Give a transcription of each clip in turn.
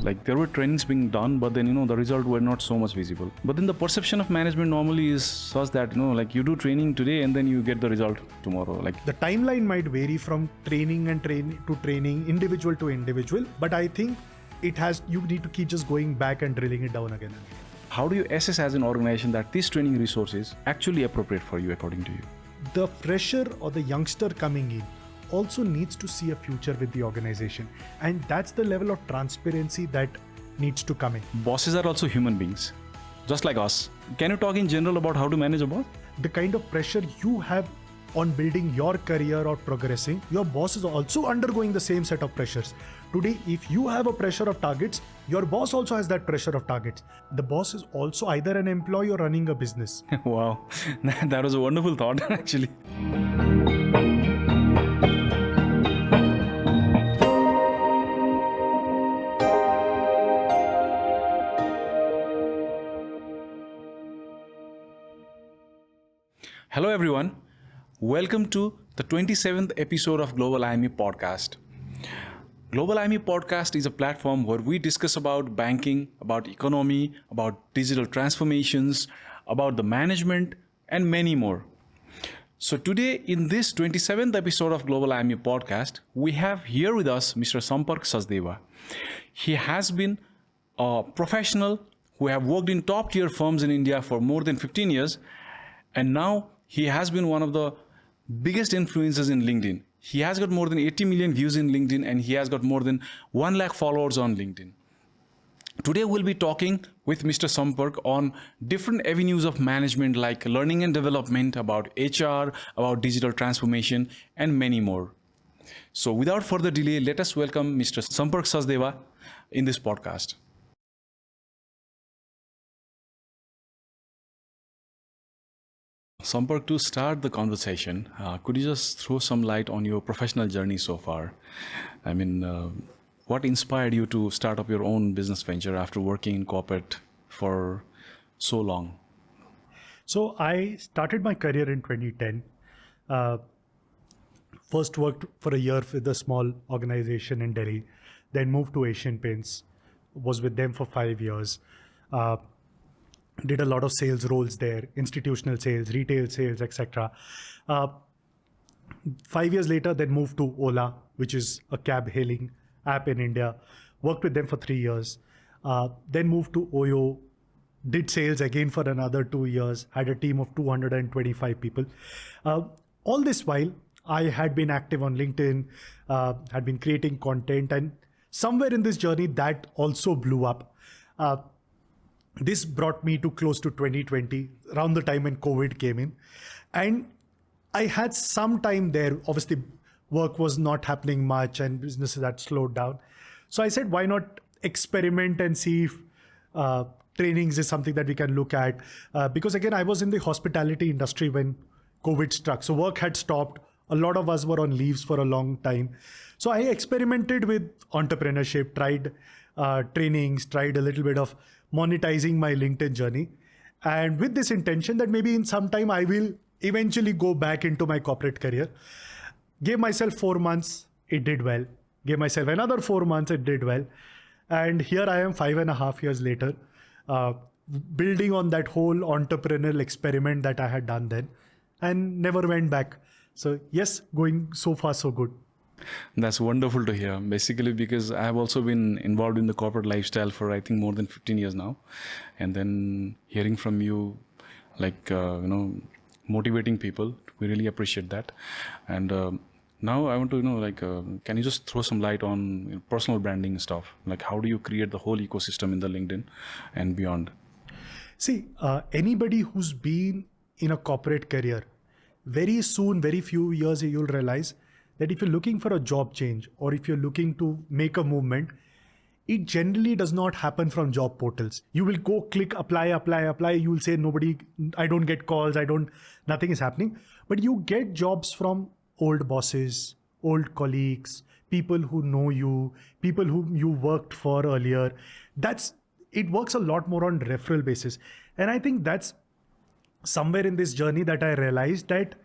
Like there were trainings being done, but then the result were not so much visible. But then the perception of management normally is such that like you do training today and then you get the result tomorrow. Like the timeline might vary from training to training, individual to individual, but I think you need to keep just going back and drilling it down again. How do you assess as an organization that this training resource is actually appropriate for you according to you? The fresher or the youngster coming in also needs to see a future with the organization, and that's the level of transparency that needs to come in. Bosses are also human beings, just like us. Can you talk in general about how to manage a boss? The kind of pressure you have on building your career or progressing, your boss is also undergoing the same set of pressures. Today, if you have a pressure of targets, your boss also has that pressure of targets. The boss is also either an employee or running a business. Wow, that was a wonderful thought actually. Hello everyone, welcome to the 27th episode of Global IME Podcast. Global IME Podcast is a platform where we discuss about banking, about economy, about digital transformations, about the management, and many more. So today in this 27th episode of Global IME Podcast, we have here with us Mr. Sampark Sachdeva. He has been a professional who have worked in top tier firms in India for more than 15 years, and now he has been one of the biggest influencers in LinkedIn. He has got more than 80 million views in LinkedIn and he has got more than 1 lakh followers on LinkedIn. Today we'll be talking with Mr. Sampark on different avenues of management like learning and development, about HR, about digital transformation, and many more. So without further delay, let us welcome Mr. Sampark Sachdeva in this podcast. Sampark, to start the conversation, could you just throw some light on your professional journey so far? I mean, what inspired you to start up your own business venture after working in corporate for so long? So I started my career in 2010. First worked for a year with a small organization in Delhi, then moved to Asian Paints, was with them for 5 years. Did a lot of sales roles there, institutional sales, retail sales, etc. 5 years later, then moved to Ola, which is a cab hailing app in India. Worked with them for 3 years. Then moved to Oyo, did sales again for another 2 years, had a team of 225 people. All this while, I had been active on LinkedIn, had been creating content, and somewhere in this journey, that also blew up. This brought me to close to 2020, around the time when COVID came in. And I had some time there. Obviously, work was not happening much and businesses had slowed down. So I said, why not experiment and see if trainings is something that we can look at. Because again, I was in the hospitality industry when COVID struck. So work had stopped. A lot of us were on leaves for a long time. So I experimented with entrepreneurship, tried trainings, tried a little bit of monetizing my LinkedIn journey, and with this intention that maybe in some time I will eventually go back into my corporate career. Gave myself 4 months, it did well. Gave myself another 4 months, it did well. And here I am 5.5 years later, building on that whole entrepreneurial experiment that I had done then and never went back. So yes, going so far so good. That's wonderful to hear, basically, because I have also been involved in the corporate lifestyle for I think more than 15 years now. And then hearing from you, like, motivating people, we really appreciate that. And now I want to can you just throw some light on personal branding stuff? Like, how do you create the whole ecosystem in the LinkedIn and beyond? See, anybody who's been in a corporate career, very soon, very few years, you'll realize that if you're looking for a job change or if you're looking to make a movement, it generally does not happen from job portals. You will go click apply. You will say I don't get calls, nothing is happening. But you get jobs from old bosses, old colleagues, people who know you, people whom you worked for earlier. It works a lot more on referral basis. And I think that's somewhere in this journey that I realized that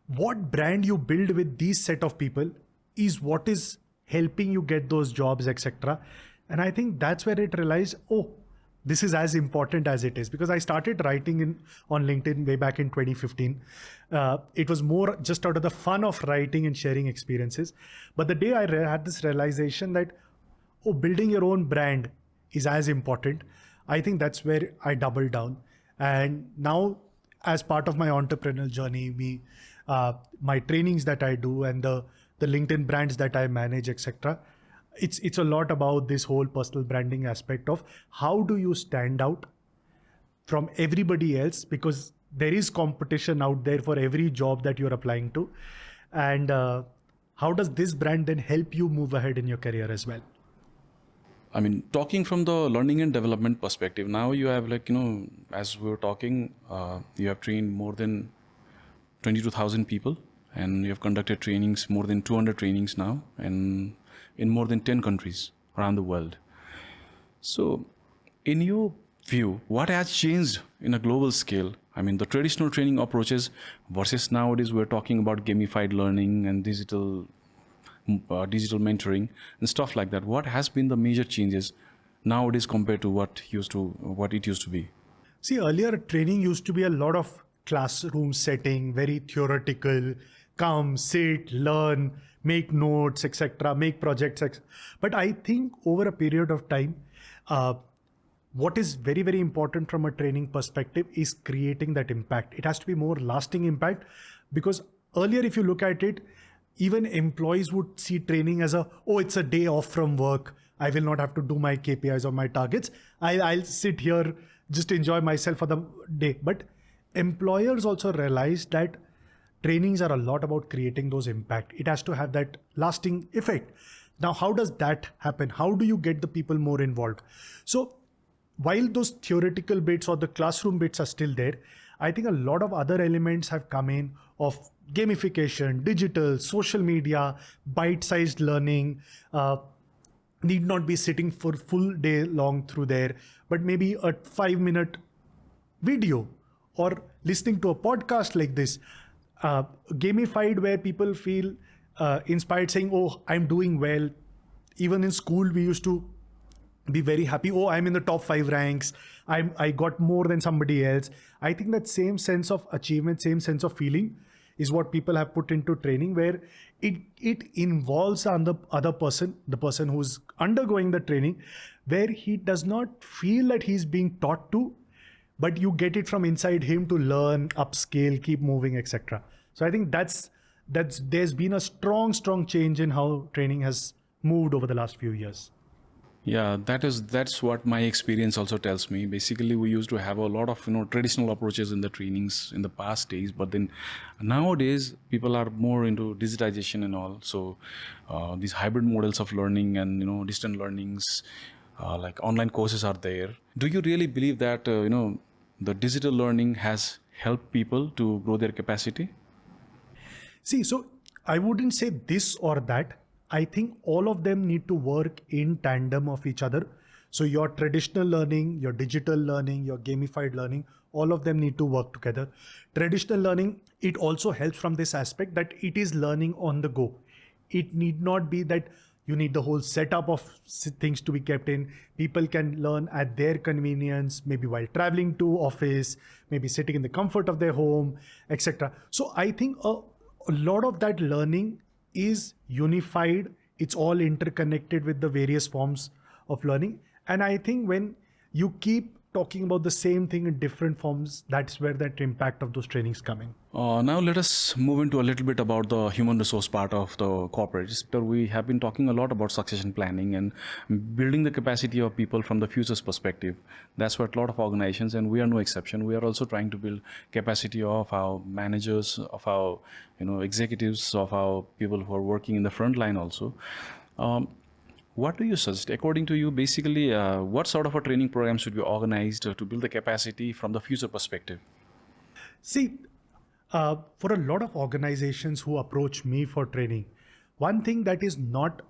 what brand you build with these set of people is what is helping you get those jobs, etc. And I think that's where it realized, oh, this is as important as it is, because I started writing on LinkedIn way back in 2015. It was more just out of the fun of writing and sharing experiences. But the day I had this realization that, oh, building your own brand is as important, I think that's where I doubled down. And now, as part of my entrepreneurial journey, my trainings that I do and the LinkedIn brands that I manage, etc., it's a lot about this whole personal branding aspect of how do you stand out from everybody else, because there is competition out there for every job that you're applying to. And how does this brand then help you move ahead in your career as well? I mean, talking from the learning and development perspective, now you have as we were talking, you have trained more than 22,000 people, and you have conducted trainings, more than 200 trainings now, and in more than 10 countries around the world. So in your view, what has changed in a global scale? I mean, the traditional training approaches versus nowadays we're talking about gamified learning and digital mentoring and stuff like that. What has been the major changes nowadays compared to what it used to be? See, earlier training used to be a lot of classroom setting, very theoretical, come, sit, learn, make notes, etc., make projects. But I think over a period of time, what is very, very important from a training perspective is creating that impact. It has to be more lasting impact, because earlier, if you look at it, even employees would see training as it's a day off from work. I will not have to do my KPIs or my targets. I'll sit here, just enjoy myself for the day. But employers also realize that trainings are a lot about creating those impact. It has to have that lasting effect. Now, how does that happen? How do you get the people more involved? So while those theoretical bits or the classroom bits are still there, I think a lot of other elements have come in of gamification, digital, social media, bite-sized learning, need not be sitting for full day long through there, but maybe a 5-minute video or listening to a podcast like this, gamified, where people feel inspired, saying, oh, I'm doing well. Even in school, we used to be very happy. Oh, I'm in the top 5 ranks. I got more than somebody else. I think that same sense of achievement, same sense of feeling is what people have put into training, where it involves the other person, the person who's undergoing the training, where he does not feel that he's being taught to, but you get it from inside him to learn, upscale, keep moving, etc. So I think that's there's been a strong change in how training has moved over the last few years. Yeah, that's what my experience also tells me. Basically, we used to have a lot of traditional approaches in the trainings in the past days, but then nowadays people are more into digitization and all. So these hybrid models of learning and distant learnings, like online courses are there. Do you really believe that the digital learning has helped people to grow their capacity? See, so I wouldn't say this or that. I think all of them need to work in tandem of each other. So your traditional learning, your digital learning, your gamified learning, all of them need to work together. Traditional learning, it also helps from this aspect that it is learning on the go. It need not be that you need the whole setup of things to be kept in. People can learn at their convenience, maybe while traveling to office, maybe sitting in the comfort of their home, etc. So I think a lot of that learning is unified. It's all interconnected with the various forms of learning. And I think when you keep talking about the same thing in different forms, that's where that impact of those trainings come in. Now let us move into a little bit about the human resource part of the corporate sector. We have been talking a lot about succession planning and building the capacity of people from the future's perspective. That's what a lot of organizations, and we are no exception, we are also trying to build capacity of our managers, of our executives, of our people who are working in the front line also. What do you suggest? According to you, basically, what sort of a training program should be organized to build the capacity from the future perspective? See, for a lot of organizations who approach me for training, one thing that is not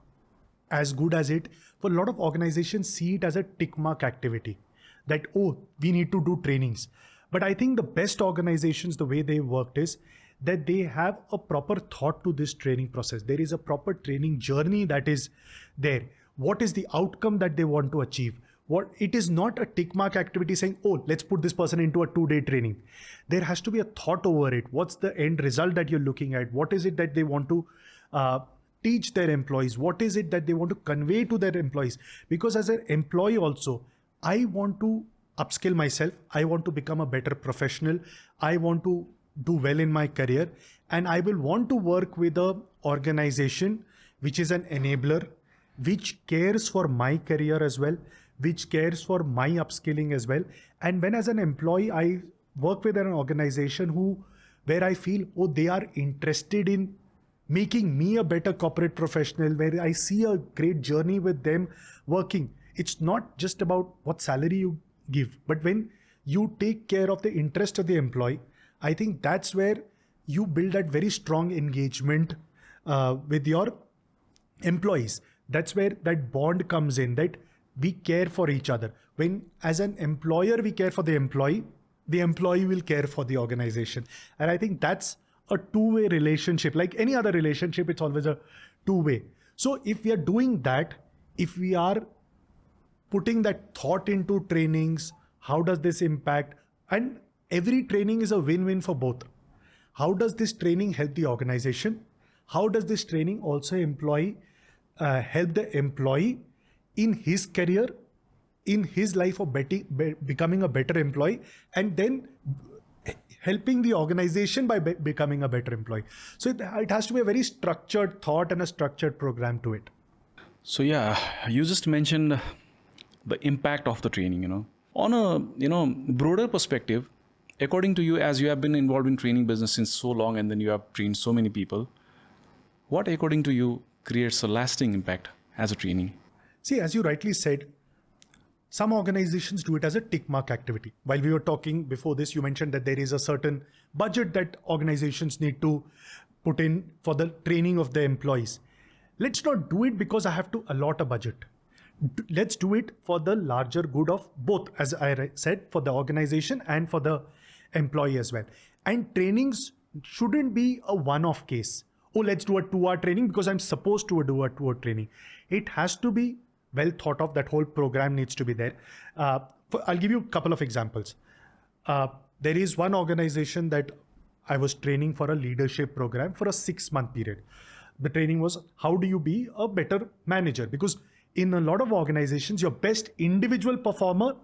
as good as it, for a lot of organizations see it as a tick mark activity, that, oh, we need to do trainings. But I think the best organizations, the way they worked is that they have a proper thought to this training process. There is a proper training journey that is there. what is the outcome that they want to achieve. What it is not a tick mark activity saying, oh, let's put this person into a 2-day training. There has to be a thought over it. What's the end result that you're looking at? What is it that they want to teach their employees? What is it that they want to convey to their employees? Because as an employee also, I want to upskill myself. I want to become a better professional. I want to do well in my career. And I will want to work with an organization which is an enabler, which cares for my career as well, which cares for my upskilling as well. And when as an employee, I work with an organization where I feel, oh, they are interested in making me a better corporate professional, where I see a great journey with them working. It's not just about what salary you give, but when you take care of the interest of the employee, I think that's where you build that very strong engagement with your employees. That's where that bond comes in, that we care for each other. When as an employer, we care for the employee will care for the organization. And I think that's a two-way relationship. Like any other relationship, it's always a two-way. So if we are doing that, if we are putting that thought into trainings, how does this impact? And every training is a win-win for both. How does this training help the organization? How does this training also help the employee in his career, in his life of becoming a better employee, and then helping the organization by becoming a better employee? So it has to be a very structured thought and a structured program to it. So yeah, you just mentioned the impact of the training, on a, broader perspective, according to you, as you have been involved in training business since so long, and then you have trained so many people, what according to you creates a lasting impact as a training? See, as you rightly said, some organizations do it as a tick mark activity. While we were talking before this, you mentioned that there is a certain budget that organizations need to put in for the training of the employees. Let's not do it because I have to allot a budget. Let's do it for the larger good of both, as I said, for the organization and for the employee as well. And trainings shouldn't be a one-off case. Oh, let's do a 2-hour training because I'm supposed to do a 2-hour training. It has to be well thought of. That whole program needs to be there. I'll give you a couple of examples. There is one organization that I was training for a leadership program for a 6-month period. The training was, how do you be a better manager? Because in a lot of organizations, your best individual performer,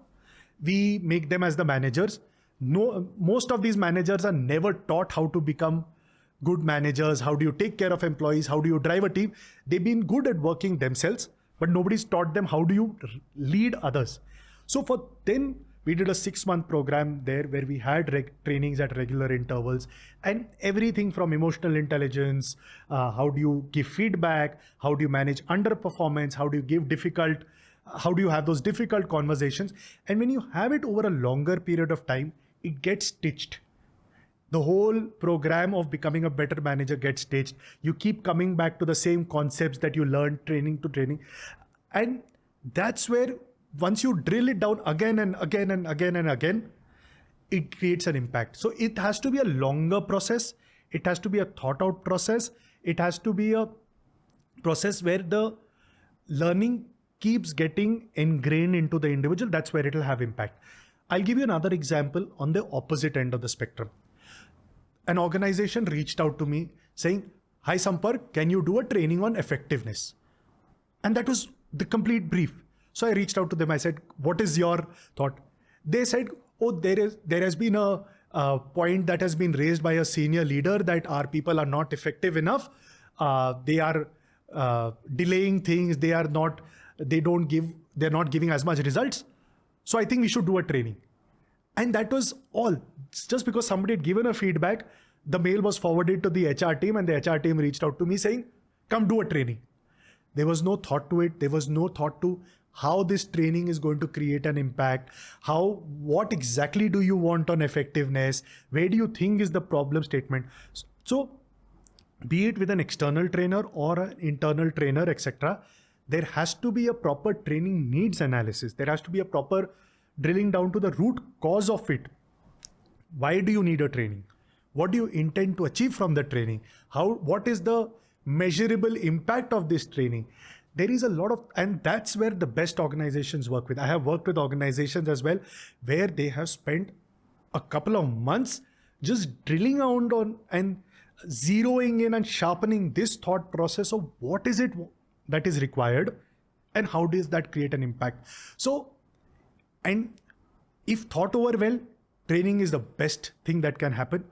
we make them as the managers. No, most of these managers are never taught how to become good managers. How do you take care of employees? How do you drive a team? They've been good at working themselves, but nobody's taught them how do you lead others. So then we did a 6-month program there where we had trainings at regular intervals, and everything from emotional intelligence, how do you give feedback, how do you manage underperformance, how do you have those difficult conversations. And when you have it over a longer period of time, it gets stitched. The whole program of becoming a better manager gets stitched. You keep coming back to the same concepts that you learned training to training. And that's where once you drill it down again and again and again and again, it creates an impact. So it has to be a longer process. It has to be a thought out process. It has to be a process where the learning keeps getting ingrained into the individual. That's where it will have impact. I'll give you another example on the opposite end of the spectrum. An organization reached out to me saying, "Hi Sampark, can you do a training on effectiveness?" And that was the complete brief. So I reached out to them. I said, "What is your thought?" They said, "Oh, there has been a point that has been raised by a senior leader that our people are not effective enough. They are delaying things. They're not giving as much results. So I think we should do a training." And that was all. Just because somebody had given a feedback, the mail was forwarded to the HR team, and the HR team reached out to me saying, "Come do a training." There was no thought to it. There was no thought to how this training is going to create an impact. What exactly do you want on effectiveness? Where do you think is the problem statement? So be it with an external trainer or an internal trainer, etc., there has to be a proper training needs analysis. There has to be a proper drilling down to the root cause of it. Why do you need a training? What do you intend to achieve from the training? What is the measurable impact of this training? there is a lot of, and that's where the best organizations work with. I have worked with organizations as well where they have spent a couple of months just drilling around on and zeroing in and sharpening this thought process of what is it that is required and how does that create an impact. So, and if thought over well, training is the best thing that can happen.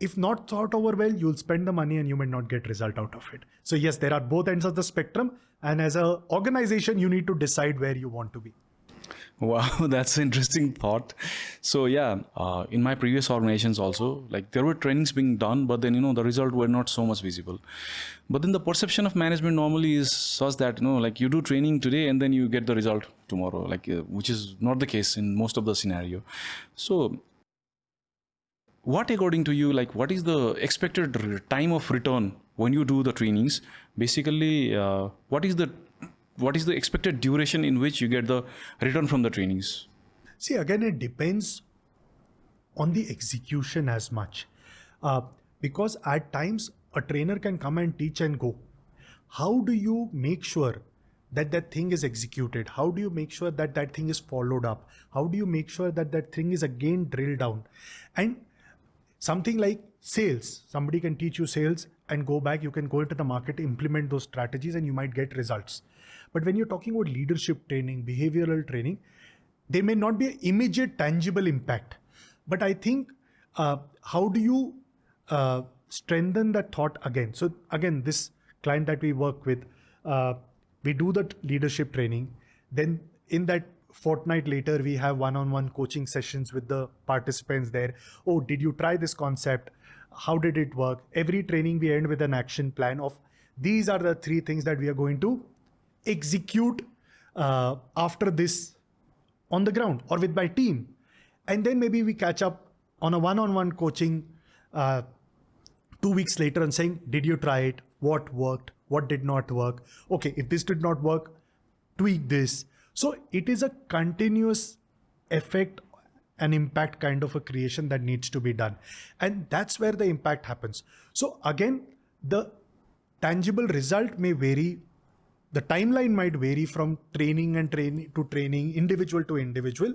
If not thought over well, you'll spend the money and you may not get result out of it. So yes, there are both ends of the spectrum. And as an organization, you need to decide where you want to be. Wow, that's an interesting thought. So yeah, in my previous organizations also, like there were trainings being done, but then, the result were not so much visible. But then the perception of management normally is such that, like you do training today and then you get the result tomorrow, like which is not the case in most of the scenario. So what, according to you, like what is the expected time of return when you do the trainings? Basically, what is the expected duration in which you get the return from the trainings? See, again, it depends on the execution as much. Because at times a trainer can come and teach and go. How do you make sure that that thing is executed? How do you make sure that that thing is followed up? How do you make sure that that thing is again drilled down? And something like sales, somebody can teach you sales and go back, you can go into the market, implement those strategies and you might get results. But when you're talking about leadership training, behavioral training, there may not be an immediate tangible impact. But I think, how do you strengthen that thought again? So again, this client that we work with, we do the leadership training. Then in that fortnight later, we have one-on-one coaching sessions with the participants there. Oh, did you try this concept? How did it work? Every training we end with an action plan of these are the 3 things that we are going to execute after this on the ground or with my team. And then maybe we catch up on a one-on-one coaching 2 weeks later and saying, did you try it? What worked? What did not work? Okay, if this did not work, tweak this. So it is a continuous effect and impact kind of a creation that needs to be done. And that's where the impact happens. So again, the tangible result may vary. The timeline might vary from training to training, individual to individual.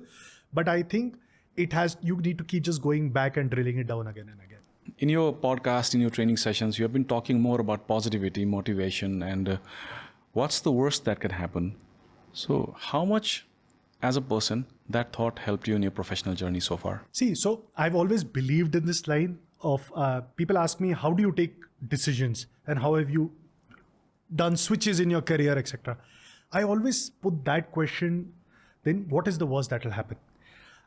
But I think you need to keep just going back and drilling it down again and again. In your podcast, in your training sessions, you have been talking more about positivity, motivation, and what's the worst that can happen. So how much as a person that thought helped you in your professional journey so far? See, so I've always believed in this line of people ask me, how do you take decisions and how have you done switches in your career, etc. I always put that question, then what is the worst that will happen?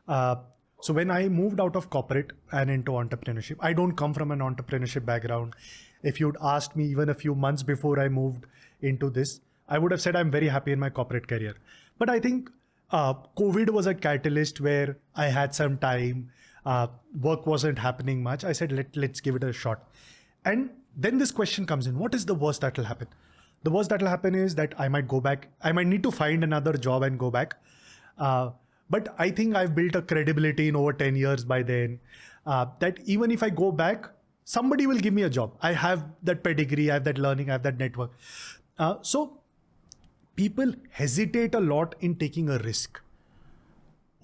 So when I moved out of corporate and into entrepreneurship, I don't come from an entrepreneurship background. If you'd asked me even a few months before I moved into this, I would have said I'm very happy in my corporate career. But I think COVID was a catalyst where I had some time, work wasn't happening much. I said, let's give it a shot. And then this question comes in, what is the worst that will happen? The worst that will happen is that I might go back. I might need to find another job and go back. But I think I've built a credibility in over 10 years by then, that even if I go back, somebody will give me a job. I have that pedigree, I have that learning, I have that network. So people hesitate a lot in taking a risk.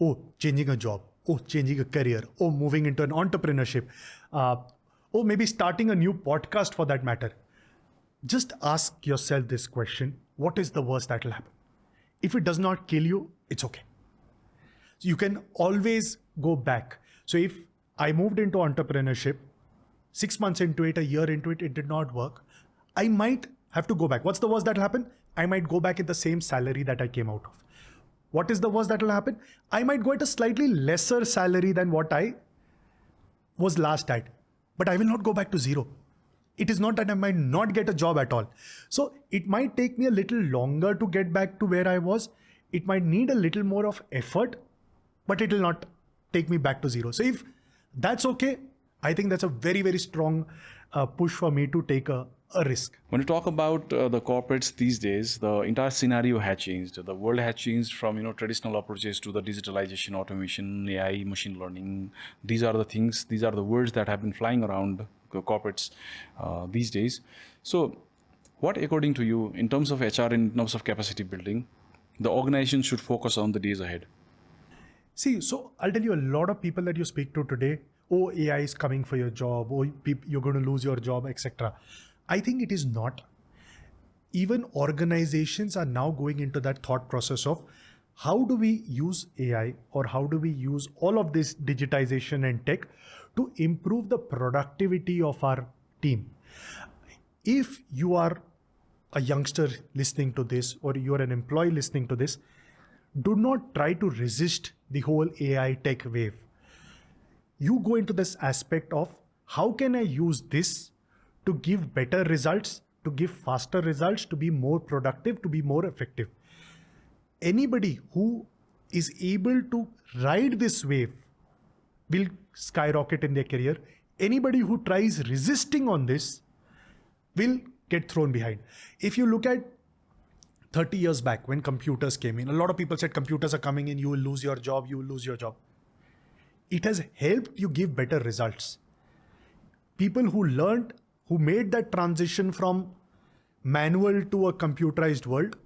Oh, changing a job. Oh, changing a career. Oh, moving into an entrepreneurship. Oh, maybe starting a new podcast for that matter. Just ask yourself this question. What is the worst that will happen? If it does not kill you, it's okay. So you can always go back. So if I moved into entrepreneurship, 6 months into it, a year into it, it did not work, I might have to go back. What's the worst that will happen? I might go back at the same salary that I came out of. What is the worst that will happen? I might go at a slightly lesser salary than what I was last at, but I will not go back to zero. It is not that I might not get a job at all. So it might take me a little longer to get back to where I was. It might need a little more of effort, but it will not take me back to zero. So if that's okay, I think that's a very, very strong push for me to take a risk. When you talk about the corporates these days, the entire scenario has changed. The world has changed from traditional approaches to the digitalization, automation, AI, machine learning. These are the things, these are the words that have been flying around corporates these days. So What, according to you, in terms of HR, in terms of capacity building, the organization should focus on the days ahead? See, so I'll tell you, a lot of people that you speak to today, oh, AI is coming for your job, oh, you're going to lose your job, etc. I think it is not. Even organizations are now going into that thought process of how do we use AI or how do we use all of this digitization and tech to improve the productivity of our team. If you are a youngster listening to this or you're an employee listening to this, do not try to resist the whole AI tech wave. You go into this aspect of how can I use this to give better results, to give faster results, to be more productive, to be more effective. Anybody who is able to ride this wave will skyrocket in their career. Anybody who tries resisting on this will get thrown behind. If you look at 30 years back when computers came in, a lot of people said computers are coming in, you will lose your job, you will lose your job. It has helped you give better results. People who learned, who made that transition from manual to a computerized world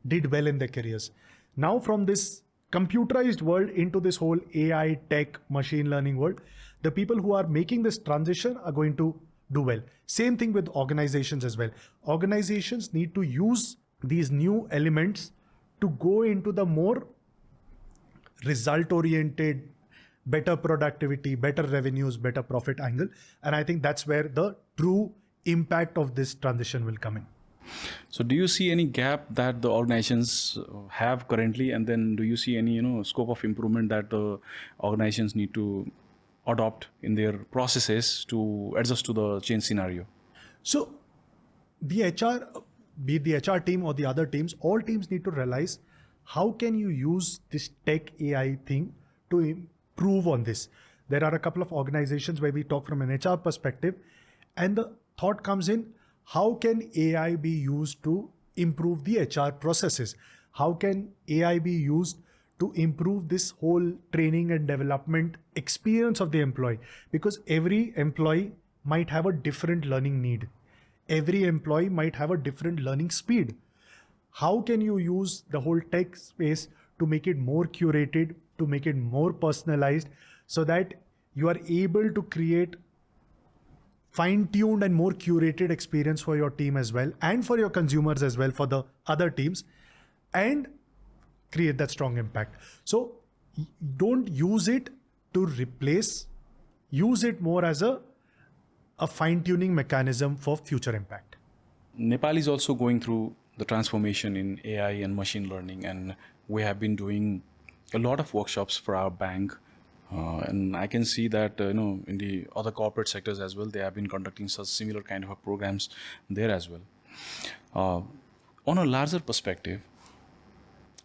did well in their careers. Now from this computerized world into this whole AI, tech, machine learning world, the people who are making this transition are going to do well. Same thing with organizations as well. Organizations need to use these new elements to go into the more result-oriented, better productivity, better revenues, better profit angle. And I think that's where the true impact of this transition will come in. So do you see any gap that the organizations have currently, and then do you see any scope of improvement that the organizations need to adopt in their processes to adjust to the change scenario? So the HR, be it the HR team or the other teams, all teams need to realize how can you use this tech AI thing to improve on this. There are a couple of organizations where we talk from an HR perspective, and the thought comes in, how can AI be used to improve the HR processes? How can AI be used to improve this whole training and development experience of the employee? Because every employee might have a different learning need. Every employee might have a different learning speed. How can you use the whole tech space to make it more curated, to make it more personalized, so that you are able to create fine-tuned and more curated experience for your team as well, and for your consumers as well, for the other teams, and create that strong impact. So don't use it to replace, use it more as a fine-tuning mechanism for future impact. Nepal is also going through the transformation in AI and machine learning, and we have been doing a lot of workshops for our bank. And I can see that in the other corporate sectors as well, they have been conducting such similar kind of programs there as well. On a larger perspective,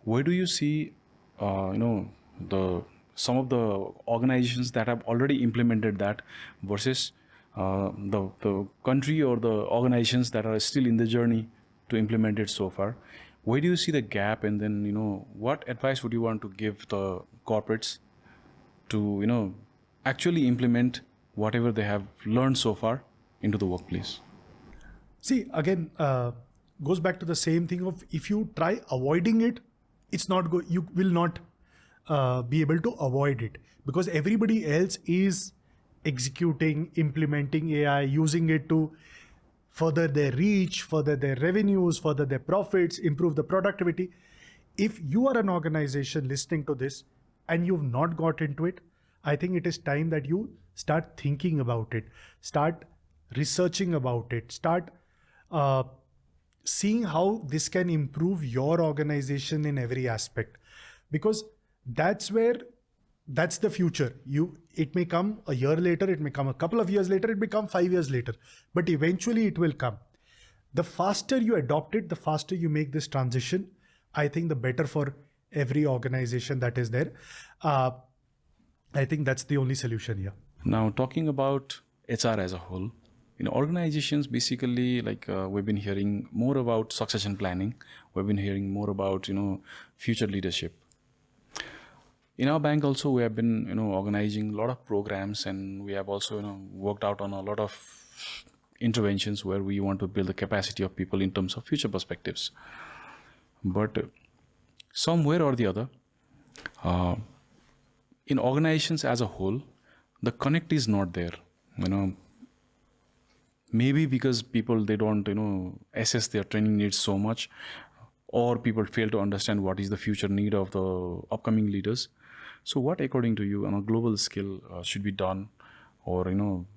where do you see some of the organizations that have already implemented that versus the country or the organizations that are still in the journey to implement it so far? Where do you see the gap, and then what advice would you want to give the corporates to actually implement whatever they have learned so far into the workplace? See, again, goes back to the same thing of if you try avoiding it, it's not good. You will not be able to avoid it, because everybody else is executing, implementing AI, using it to further their reach, further their revenues, further their profits, improve the productivity. If you are an organization listening to this and you've not got into it, I think it is time that you start thinking about it, start researching about it, start seeing how this can improve your organization in every aspect, because that's the future. It may come a year later, it may come a couple of years later, it may come 5 years later, but eventually it will come. The faster you adopt it, the faster you make this transition, I think the better for every organization that is there. I think that's the only solution here. Now, talking about HR as a whole, organizations basically, we've been hearing more about succession planning. We've been hearing more about, future leadership. In our bank also, we have been, organizing a lot of programs, and we have also, worked out on a lot of interventions where we want to build the capacity of people in terms of future perspectives. But somewhere or the other, in organizations as a whole, the connect is not there. Maybe because people, they don't assess their training needs so much, or people fail to understand what is the future need of the upcoming leaders. So what, according to you, on a global scale, should be done, or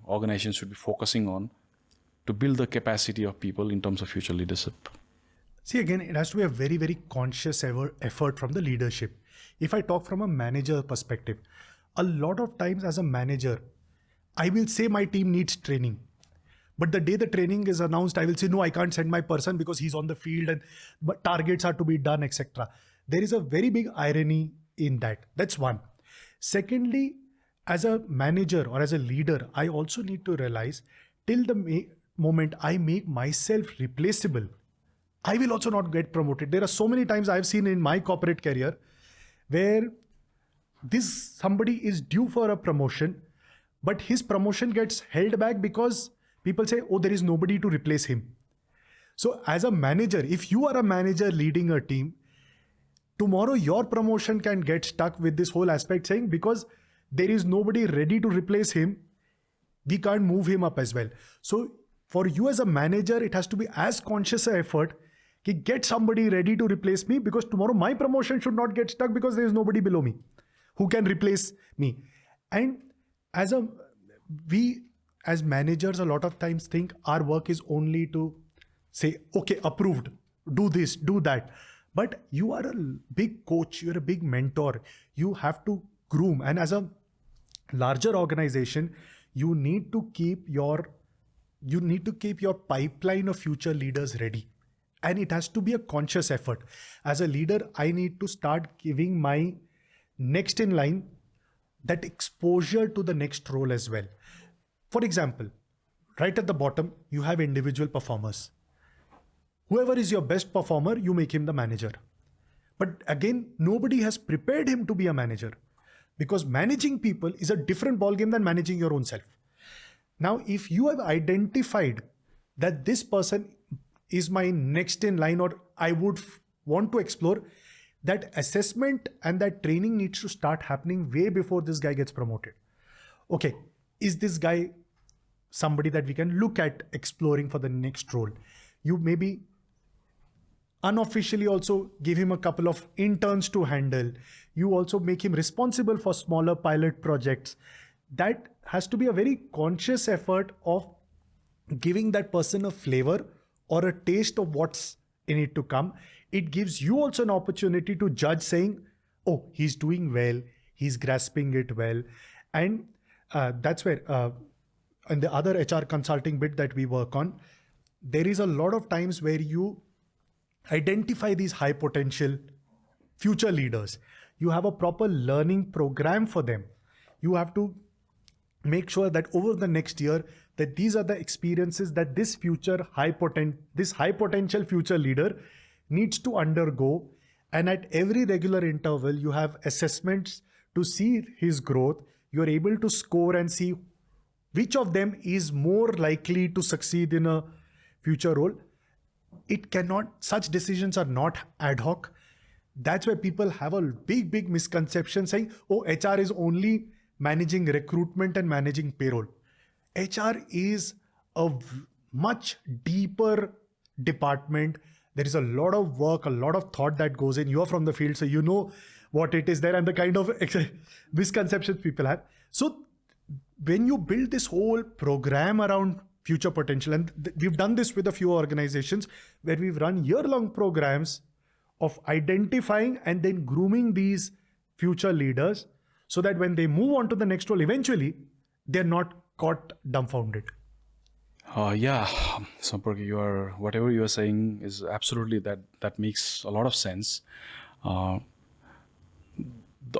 organizations should be focusing on to build the capacity of people in terms of future leadership? See, again, it has to be a very, very conscious effort from the leadership. If I talk from a manager perspective, a lot of times as a manager, I will say my team needs training. But the day the training is announced, I will say, no, I can't send my person because he's on the field and targets are to be done, etc. There is a very big irony in that. That's one. Secondly, as a manager or as a leader, I also need to realize till the moment I make myself replaceable, I will also not get promoted. There are so many times I've seen in my corporate career where somebody is due for a promotion, but his promotion gets held back because people say, oh, there is nobody to replace him. So as a manager, if you are a manager leading a team, tomorrow your promotion can get stuck with this whole aspect saying, because there is nobody ready to replace him, we can't move him up as well. So for you as a manager, it has to be as conscious an effort to get somebody ready to replace me, because tomorrow my promotion should not get stuck because there is nobody below me who can replace me. And we as managers a lot of times think our work is only to say, okay, approved, do this, do that. But you are a big coach, you're a big mentor, you have to groom. And as a larger organization, you need to keep your pipeline of future leaders ready. And it has to be a conscious effort. As a leader, I need to start giving my next in line that exposure to the next role as well. For example, right at the bottom, you have individual performers. Whoever is your best performer, you make him the manager. But again, nobody has prepared him to be a manager, because managing people is a different ballgame than managing your own self. Now, if you have identified that this person is my next in line, or I would want to explore, that assessment and that training needs to start happening way before this guy gets promoted. Okay, is this guy somebody that we can look at exploring for the next role? You maybe unofficially also give him a couple of interns to handle. You also make him responsible for smaller pilot projects. That has to be a very conscious effort of giving that person a flavor or a taste of what's in it to come. It gives you also an opportunity to judge, saying, oh, he's doing well, he's grasping it well. And that's where, in the other HR consulting bit that we work on, there is a lot of times where you identify these high potential future leaders. You have a proper learning program for them. You have to make sure that over the next year, that these are the experiences that this high potential future leader needs to undergo. And at every regular interval, you have assessments to see his growth. You're able to score and see which of them is more likely to succeed in a future role. Such decisions are not ad hoc. That's why people have a big misconception saying, oh, HR is only managing recruitment and managing payroll. HR is a much deeper department. There is a lot of work, a lot of thought that goes in. You are from the field, so you know what it is there and the kind of misconceptions people have. So when you build this whole program around future potential, and we've done this with a few organizations where we've run year-long programs of identifying and then grooming these future leaders so that when they move on to the next role, eventually they're not caught dumbfounded. Yeah, Sampark, whatever you are saying is absolutely that makes a lot of sense. The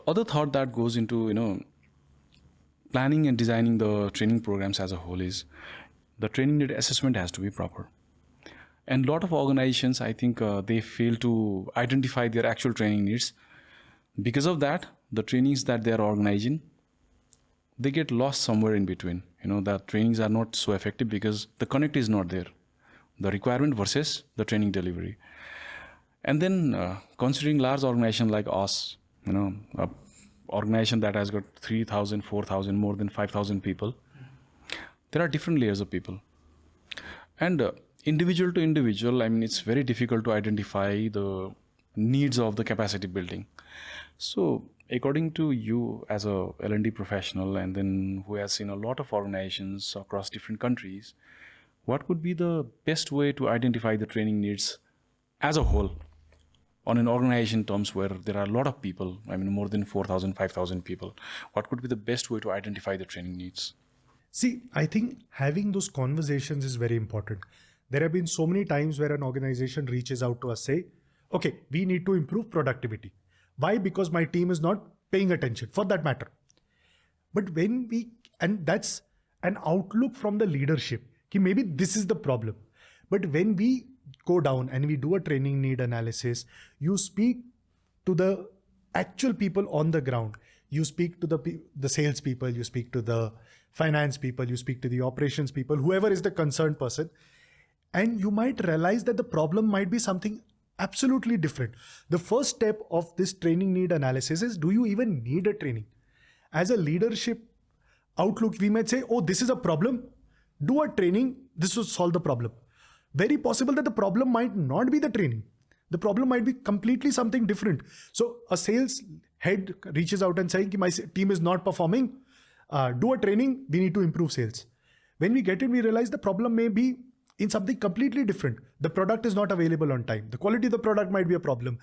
other thought that goes into planning and designing the training programs as a whole is the training need assessment has to be proper. And a lot of organizations, I think, they fail to identify their actual training needs. Because of that, the trainings that they are organizing, they get lost somewhere in between. The trainings are not so effective because the connect is not there. The requirement versus the training delivery. And then considering large organization like us, a organization that has got 3,000, 4,000, more than 5,000 people, there are different layers of people. And individual to individual, it's very difficult to identify the needs of the capacity building. So according to you as a L&D professional, and then who has seen a lot of organizations across different countries, what could be the best way to identify the training needs as a whole on an organization terms where there are a lot of people, more than 4,000, 5,000 people? What could be the best way to identify the training needs? See, I think having those conversations is very important. There have been so many times where an organization reaches out to us, say, okay, we need to improve productivity. Why? Because my team is not paying attention, for that matter. But and that's an outlook from the leadership, कि maybe this is the problem. But when we go down and we do a training need analysis, you speak to the actual people on the ground. You speak to the sales people, you speak to the finance people, you speak to the operations people, whoever is the concerned person. And you might realize that the problem might be something absolutely different. The first step of this training need analysis is, do you even need a training? As a leadership outlook, we might say, oh, this is a problem. Do a training. This will solve the problem. Very possible that the problem might not be the training. The problem might be completely something different. So a sales head reaches out and saying, my team is not performing. Do a training. We need to improve sales. When we get in, we realize the problem may be in something completely different. The product is not available on time. The quality of the product might be a problem.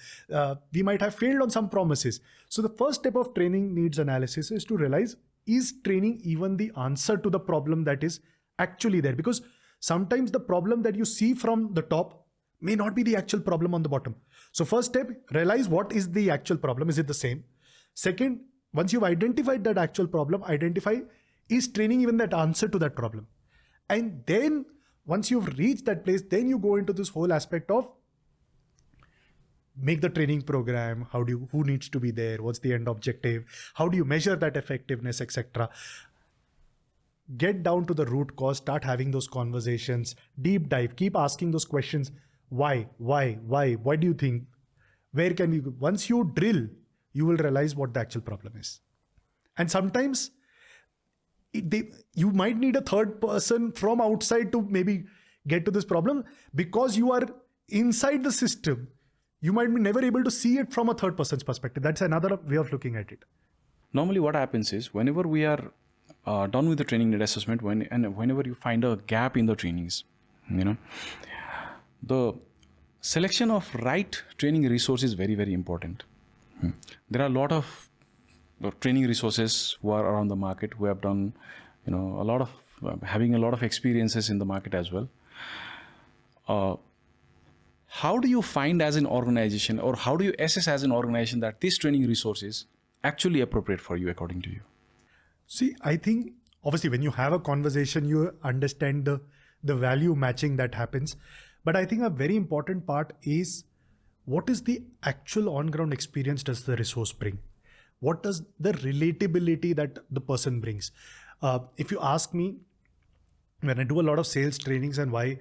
We might have failed on some promises. So the first step of training needs analysis is to realize, is training even the answer to the problem that is actually there? Because sometimes the problem that you see from the top may not be the actual problem on the bottom. So first step, realize what is the actual problem. Is it the same? Second, once you've identified that actual problem, identify, is training even that answer to that problem? And then once you've reached that place, then you go into this whole aspect of make the training program. Who needs to be there? What's the end objective? How do you measure that effectiveness, etc.? Get down to the root cause, start having those conversations, deep dive, keep asking those questions. Why? What do you think? Where can we go? Once you drill, you will realize what the actual problem is. And sometimes you might need a third person from outside to maybe get to this problem, because you are inside the system. You might be never able to see it from a third person's perspective. That's another way of looking at it. Normally what happens is, whenever we are done with the training need assessment, whenever you find a gap in the trainings, the selection of right training resource is very, very important. There are a lot of training resources who are around the market, who have done, a lot of, having a lot of experiences in the market as well. How do you find as an organization, or how do you assess as an organization that this training resource is actually appropriate for you, according to you? See, I think obviously when you have a conversation, you understand the value matching that happens. But I think a very important part is, what is the actual on-ground experience does the resource bring? What does the relatability that the person brings? If you ask me, when I do a lot of sales trainings and why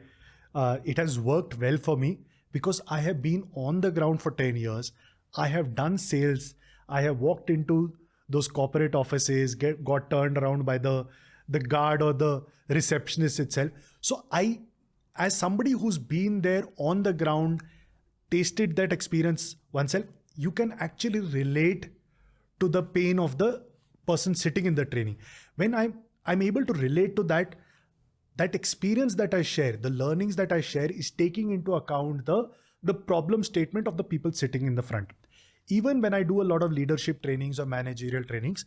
it has worked well for me, because I have been on the ground for 10 years. I have done sales. I have walked into those corporate offices, got turned around by the guard or the receptionist itself. So I, as somebody who's been there on the ground, tasted that experience oneself, you can actually relate to the pain of the person sitting in the training. When I'm able to relate to that experience that I share, the learnings that I share is taking into account the problem statement of the people sitting in the front. Even when I do a lot of leadership trainings or managerial trainings,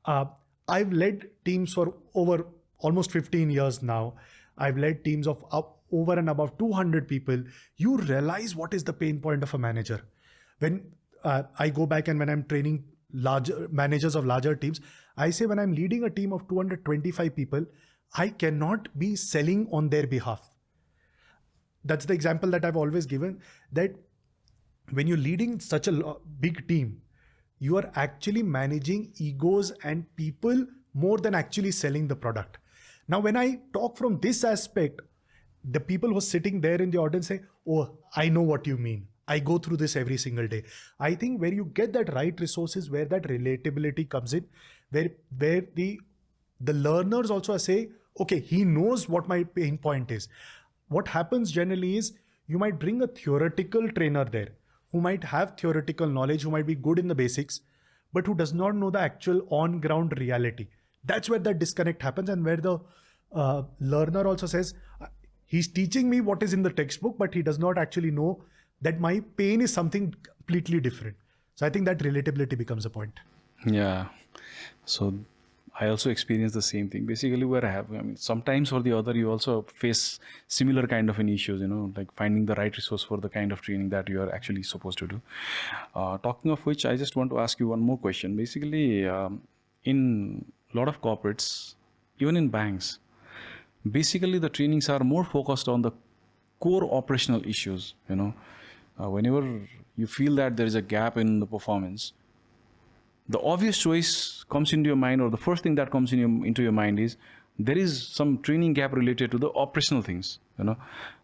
I've led teams for over almost 15 years now. I've led teams of over and above 200 people. You realize what is the pain point of a manager. When I go back and when I'm training larger managers of larger teams, I say when I'm leading a team of 225 people, I cannot be selling on their behalf. That's the example that I've always given, that when you're leading such a big team, you are actually managing egos and people more than actually selling the product. Now, when I talk from this aspect, the people who are sitting there in the audience say, oh, I know what you mean. I go through this every single day. I think where you get that right resources, where that relatability comes in, where the learners also say, okay, he knows what my pain point is. What happens generally is you might bring a theoretical trainer there who might have theoretical knowledge, who might be good in the basics, but who does not know the actual on-ground reality. That's where the disconnect happens, and where the learner also says, he's teaching me what is in the textbook, but he does not actually know that my pain is something completely different. So I think that relatability becomes a point. Yeah. So I also experience the same thing. Basically, where I mean, sometimes or the other, you also face similar kind of an issues, like finding the right resource for the kind of training that you are actually supposed to do. Talking of which, I just want to ask you one more question. Basically, in a lot of corporates, even in banks, basically the trainings are more focused on the core operational issues. Whenever you feel that there is a gap in the performance, the obvious choice comes into your mind, or the first thing that comes into your mind is there is some training gap related to the operational things.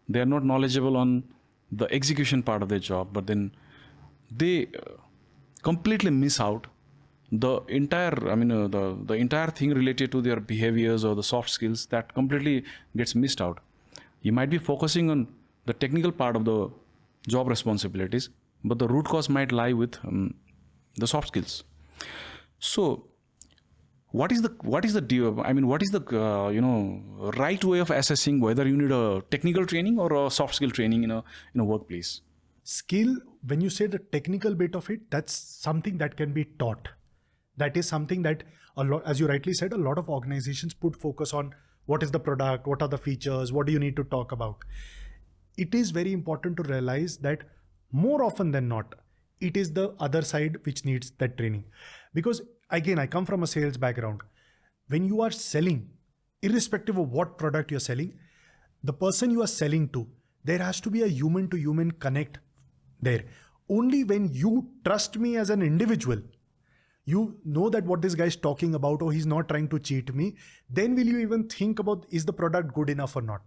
They are not knowledgeable on the execution part of their job, but then they completely miss out the entire, the entire thing related to their behaviors or the soft skills that completely gets missed out. You might be focusing on the technical part of the job responsibilities, but the root cause might lie with the soft skills. So what is the right way of assessing whether you need a technical training or a soft skill training in a workplace? Skill, when you say the technical bit of it, that's something that can be taught. That is something that a lot, as you rightly said, a lot of organizations put focus on what is the product, what are the features, what do you need to talk about. It is very important to realize that more often than not, it is the other side which needs that training. Because again, I come from a sales background. When you are selling, irrespective of what product you're selling, the person you are selling to, there has to be a human to human connect there. Only when you trust me as an individual, you know that what this guy is talking about, or he's not trying to cheat me, then will you even think about, is the product good enough or not?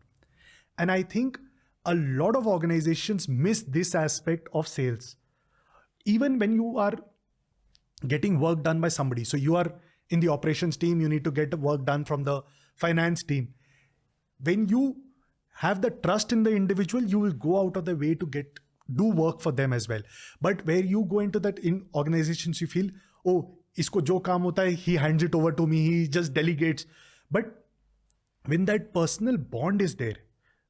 And I think a lot of organizations miss this aspect of sales. Even when you are getting work done by somebody, so you are in the operations team, you need to get the work done from the finance team. When you have the trust in the individual, you will go out of the way to do work for them as well. But where you go into that in organizations, you feel, oh, isko jo kaam hota hai, he hands it over to me, he just delegates. But when that personal bond is there,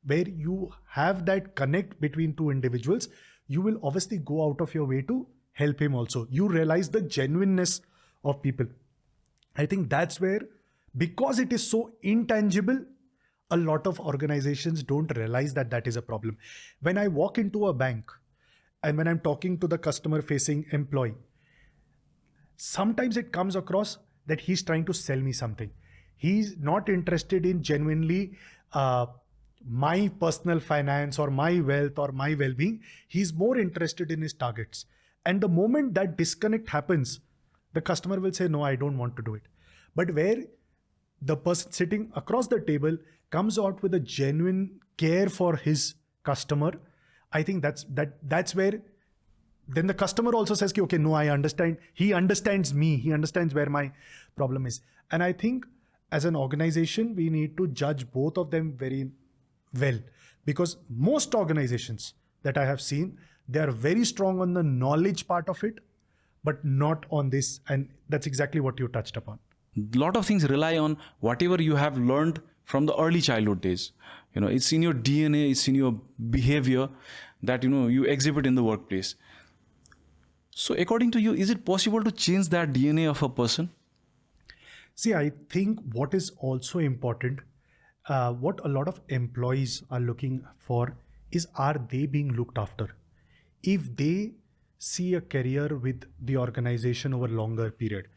where you have that connect between two individuals, you will obviously go out of your way to help him also. You realize the genuineness of people. I think that's where, because it is so intangible, a lot of organizations don't realize that that is a problem. When I walk into a bank and when I'm talking to the customer facing employee, sometimes it comes across that he's trying to sell me something. He's not interested in genuinely my personal finance or my wealth or my well-being. He's more interested in his targets. And the moment that disconnect happens, the customer will say, no, I don't want to do it. But where the person sitting across the table comes out with a genuine care for his customer, I think that's where then the customer also says, okay, no, I understand. He understands me. He understands where my problem is. And I think as an organization, we need to judge both of them very well, because most organizations that I have seen, they are very strong on the knowledge part of it, but not on this. And that's exactly what you touched upon. A lot of things rely on whatever you have learned from the early childhood days. It's in your DNA, it's in your behavior that, you exhibit in the workplace. So according to you, is it possible to change that DNA of a person? See, I think what is also important, what a lot of employees are looking for is, are they being looked after? If they see a career with the organization over a longer period,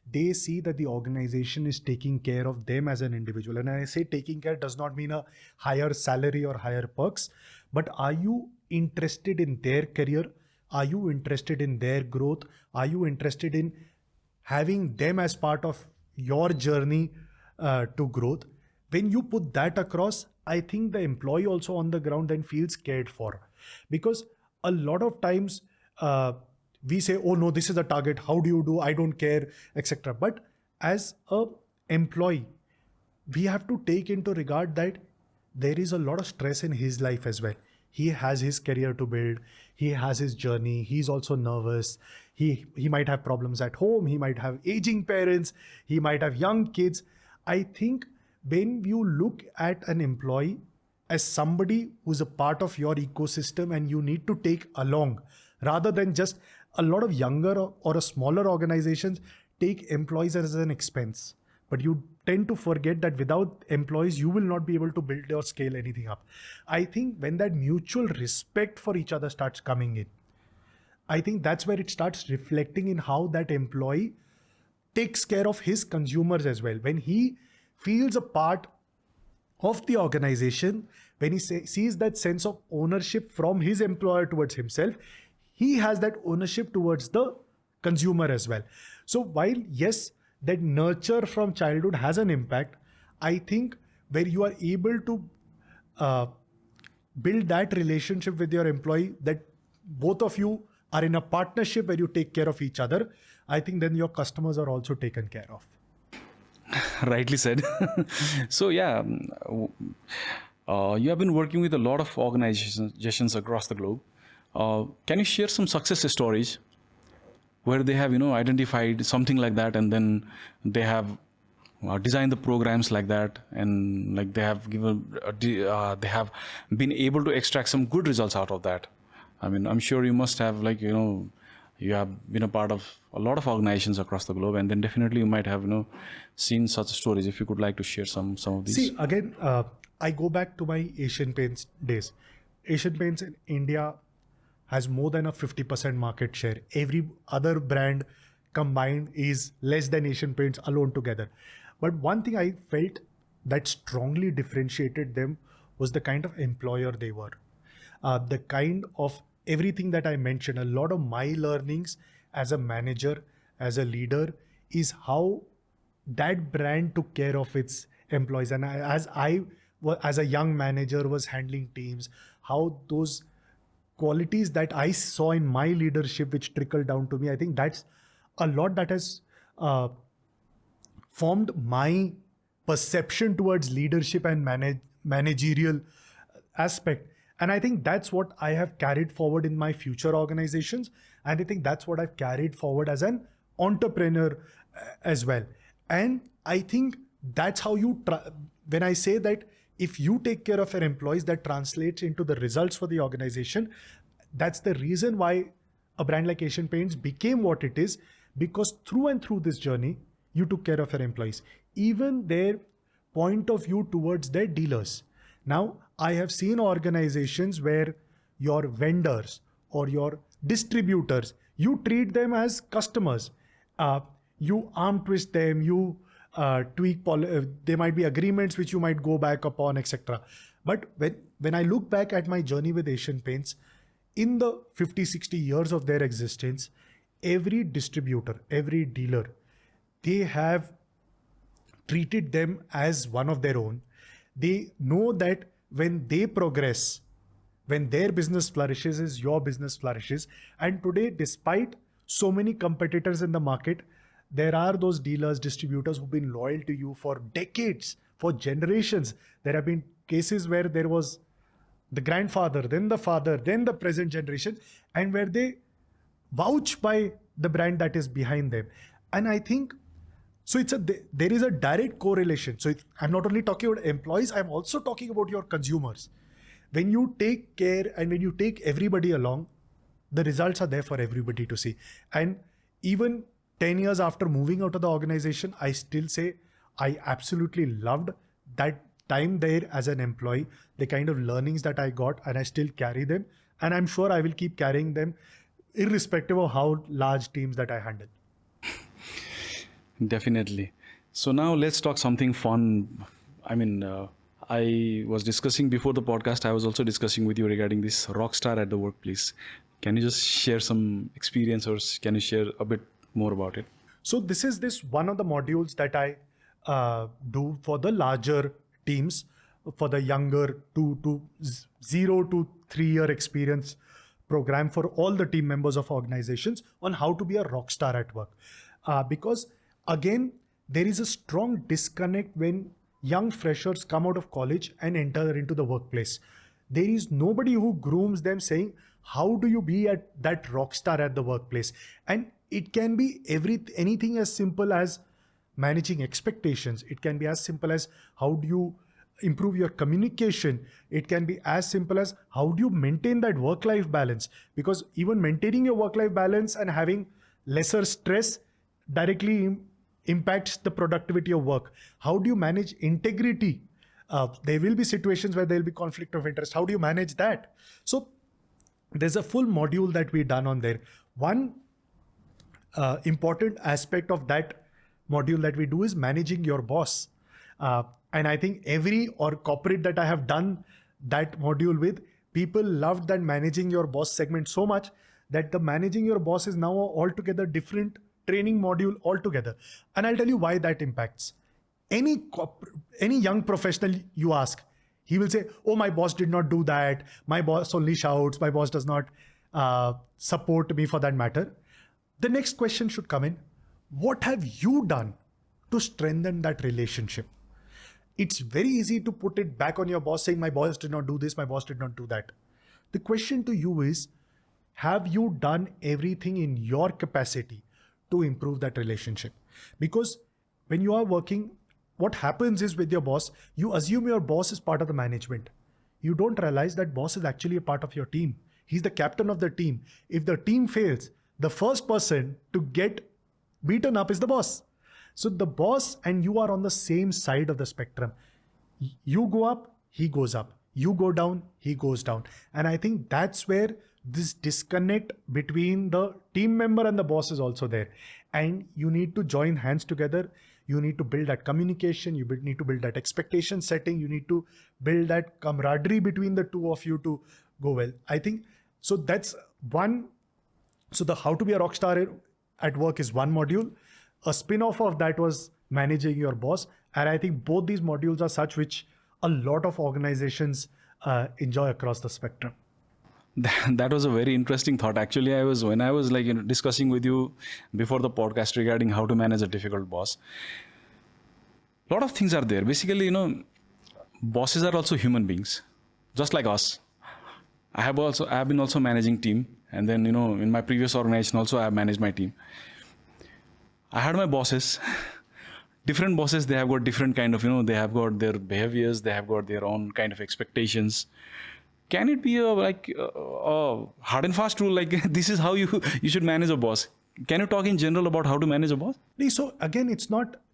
they see that the organization is taking care of them as an individual. And I say taking care does not mean a higher salary or higher perks, but are you interested in their career? Are you interested in their growth? Are you interested in having them as part of your journey to growth. When you put that across, I think the employee also on the ground then feels cared for, because a lot of times we say, oh no, this is the target, how do you do, I don't care, etc. But as a employee, we have to take into regard that there is a lot of stress in his life as well. He has his career to build, he has his journey, he's also nervous, he might have problems at home, he might have aging parents, he might have young kids. I think when you look at an employee as somebody who's a part of your ecosystem and you need to take along, rather than just a lot of younger or a smaller organizations take employees as an expense. But you tend to forget that without employees, you will not be able to build or scale anything up. I think when that mutual respect for each other starts coming in, I think that's where it starts reflecting in how that employee takes care of his consumers as well. When he feels a part of the organization, when he sees that sense of ownership from his employer towards himself, he has that ownership towards the consumer as well. So while yes, that nurture from childhood has an impact, I think where you are able to build that relationship with your employee, that both of you are in a partnership where you take care of each other, I think then your customers are also taken care of. Rightly said. So yeah, you have been working with a lot of organizations across the globe. Can you share some success stories where they have, identified something like that, and then they have designed the programs like that, and like they have they have been able to extract some good results out of that? I mean, I'm sure you must have, you have been a part of a lot of organizations across the globe, and then definitely you might have, seen such stories. If you could like to share some of these. See, again, I go back to my Asian Paints days. Asian Paints in India has more than a 50% market share. Every other brand combined is less than Asian Paints alone together. But one thing I felt that strongly differentiated them was the kind of employer they were. The kind of everything that I mentioned, a lot of my learnings as a manager, as a leader, is how that brand took care of its employees. And as a young manager was handling teams, how those qualities that I saw in my leadership, which trickled down to me, I think that's a lot that has formed my perception towards leadership and managerial aspect. And I think that's what I have carried forward in my future organizations. And I think that's what I've carried forward as an entrepreneur as well. And I think that's how when I say that if you take care of your employees, that translates into the results for the organization. That's the reason why a brand like Asian Paints became what it is, because through and through this journey, you took care of your employees, even their point of view towards their dealers. Now, I have seen organizations where your vendors or your distributors, you treat them as customers. You arm twist them, you tweak, there might be agreements which you might go back upon, etc. But when I look back at my journey with Asian Paints, in the 50-60 years of their existence, every distributor, every dealer, they have treated them as one of their own. They know that when they progress, when their business flourishes, is your business flourishes. And today, despite so many competitors in the market, there are those dealers, distributors who've been loyal to you for decades, for generations. There have been cases where there was the grandfather, then the father, then the present generation, and where they vouch by the brand that is behind them. And I think, so there is a direct correlation. So I'm not only talking about employees, I'm also talking about your consumers. When you take care and when you take everybody along, the results are there for everybody to see. And even 10 years after moving out of the organization, I still say I absolutely loved that time there as an employee, the kind of learnings that I got, and I still carry them. And I'm sure I will keep carrying them irrespective of how large teams that I handle. Definitely. So now let's talk something fun. I mean, I was discussing before the podcast, I was also discussing with you regarding this rock star at the workplace. Can you just share some experience, or can you share a bit more about it? So this is one of the modules that I do for the larger teams, for the younger 0 to 3 year experience program for all the team members of organizations on how to be a rock star at work. Because again, there is a strong disconnect when young freshers come out of college and enter into the workplace. There is nobody who grooms them saying, how do you be at that rock star at the workplace? And it can be anything as simple as managing expectations. It can be as simple as how do you improve your communication. It can be as simple as how do you maintain that work-life balance? Because even maintaining your work-life balance and having lesser stress directly impacts the productivity of work. How do you manage integrity? There will be situations where there will be conflict of interest. How do you manage that? So there's a full module that we've done on there. One important aspect of that module that we do is managing your boss. And I think every corporate that I have done that module with, people loved that managing your boss segment so much that the managing your boss is now altogether different training module altogether. And I'll tell you why that impacts. Any young professional you ask, he will say, oh, my boss did not do that. My boss only shouts. My boss does not support me for that matter. The next question should come in. What have you done to strengthen that relationship? It's very easy to put it back on your boss saying, my boss did not do this, my boss did not do that. The question to you is, have you done everything in your capacity to improve that relationship? Because when you are working, what happens is with your boss, you assume your boss is part of the management. You don't realize that boss is actually a part of your team. He's the captain of the team. If the team fails, the first person to get beaten up is the boss. So the boss and you are on the same side of the spectrum. You go up, he goes up. You go down, he goes down. And I think that's where this disconnect between the team member and the boss is also there. And you need to join hands together. You need to build that communication. You need to build that expectation setting. You need to build that camaraderie between the two of you to go well. I think, so that's one. So the how to be a rock star at work is one module. A spin-off of that was managing your boss. And I think both these modules are such which a lot of organizations enjoy across the spectrum. That was a very interesting thought. Actually, when I was discussing with you before the podcast regarding how to manage a difficult boss, a lot of things are there. Basically, bosses are also human beings, just like us. I have been also managing team, and then in my previous organization also I have managed my team. I had my bosses. Different bosses, they have got different kind of, they have got their behaviors, they have got their own kind of expectations. Can it be a hard and fast rule, like this is how you should manage a boss? Can you talk in general about how to manage a boss? So again,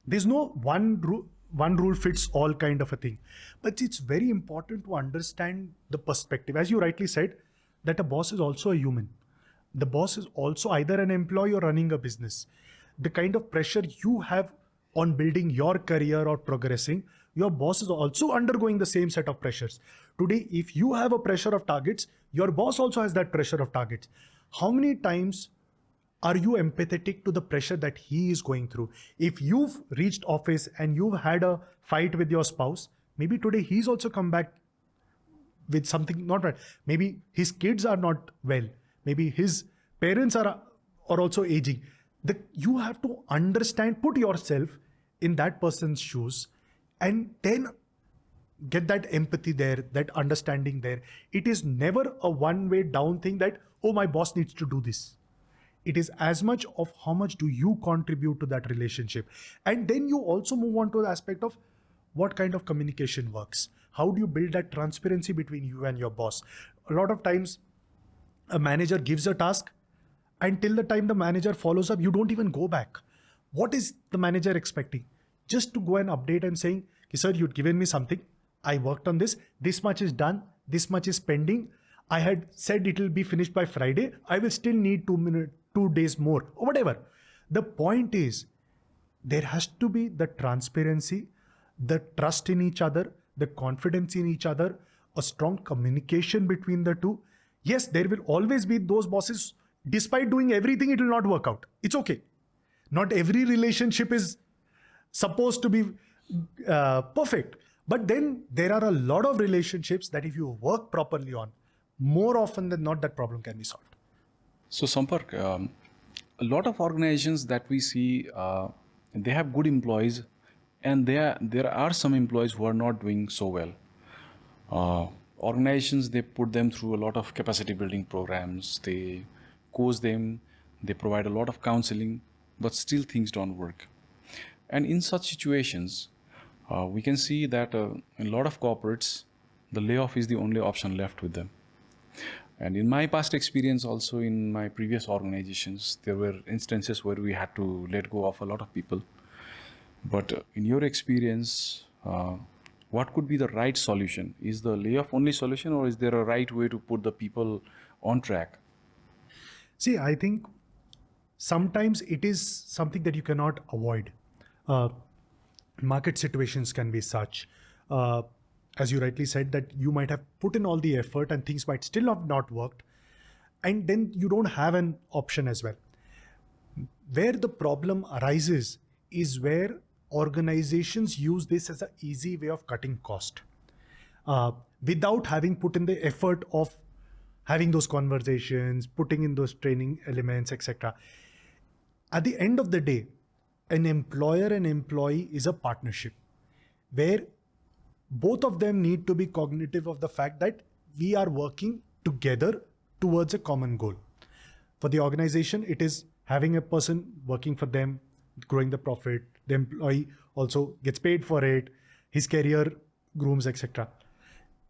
there's no one rule fits all kind of a thing. But it's very important to understand the perspective. As you rightly said, that a boss is also a human. The boss is also either an employee or running a business. The kind of pressure you have on building your career or progressing, your boss is also undergoing the same set of pressures. Today, if you have a pressure of targets, your boss also has that pressure of targets. How many times are you empathetic to the pressure that he is going through? If you've reached office and you've had a fight with your spouse, maybe today he's also come back with something not right. Maybe his kids are not well. Maybe his parents are also aging. You have to understand, put yourself in that person's shoes, and then get that empathy there, that understanding there. It is never a one-way down thing that, oh, my boss needs to do this. It is as much of how much do you contribute to that relationship. And then you also move on to the aspect of what kind of communication works. How do you build that transparency between you and your boss? A lot of times a manager gives a task, and till the time the manager follows up, you don't even go back. What is the manager expecting? Just to go and update and saying, sir, you'd given me something. I worked on this. This much is done. This much is pending. I had said it will be finished by Friday. I will still need 2 days more or whatever. The point is, there has to be the transparency, the trust in each other, the confidence in each other, a strong communication between the two. Yes, there will always be those bosses, despite doing everything, it will not work out. It's okay. Not every relationship is supposed to be perfect. But then there are a lot of relationships that if you work properly on, more often than not, that problem can be solved. So Sampark, a lot of organizations that we see, they have good employees, and there are some employees who are not doing so well. Organizations, they put them through a lot of capacity building programs, they coach them, they provide a lot of counseling, but still things don't work. And in such situations, we can see that in a lot of corporates, the layoff is the only option left with them. And in my past experience, also in my previous organizations, there were instances where we had to let go of a lot of people. But in your experience, what could be the right solution? Is the layoff only solution, or is there a right way to put the people on track? See, I think sometimes it is something that you cannot avoid. Market situations can be such, as you rightly said, that you might have put in all the effort and things might still have not worked. And then you don't have an option as well. Where the problem arises is where organizations use this as an easy way of cutting cost without having put in the effort of having those conversations, putting in those training elements, etc. At the end of the day, an employer and employee is a partnership where both of them need to be cognitive of the fact that we are working together towards a common goal. For the organization, it is having a person working for them, growing the profit, the employee also gets paid for it, his career grooms, etc.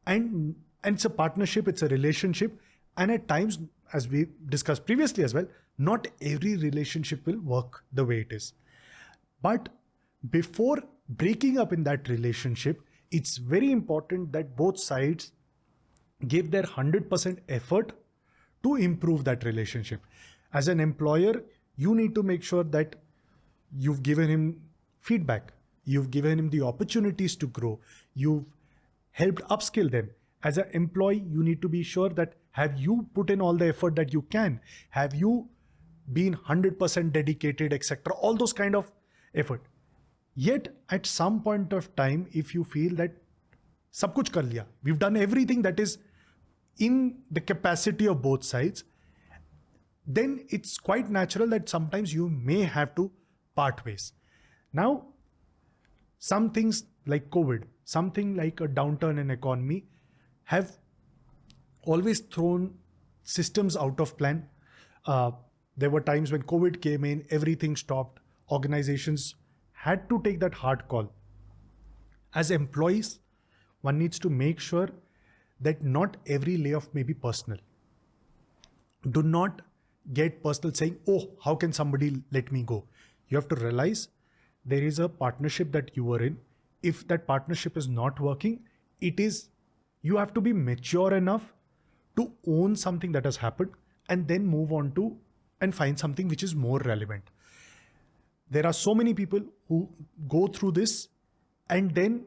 And it's a partnership, it's a relationship. And at times, as we discussed previously as well, not every relationship will work the way it is. But before breaking up in that relationship, it's very important that both sides give their 100% effort to improve that relationship. As an employer, you need to make sure that you've given him feedback, you've given him the opportunities to grow, you've helped upskill them. As an employee, you need to be sure that have you put in all the effort that you can? Have you been 100% dedicated, etc. All those kind of effort. Yet at some point of time, if you feel that sab kuch kar liya, we've done everything that is in the capacity of both sides, then it's quite natural that sometimes you may have to part ways. Now, some things like COVID, something like a downturn in economy have always thrown systems out of plan. There were times when COVID came in, everything stopped. Organizations had to take that hard call. As employees, one needs to make sure that not every layoff may be personal. Do not get personal saying, oh, how can somebody let me go? You have to realize there is a partnership that you were in. If that partnership is not working, you have to be mature enough to own something that has happened and then move on to and find something which is more relevant. There are so many people who go through this and then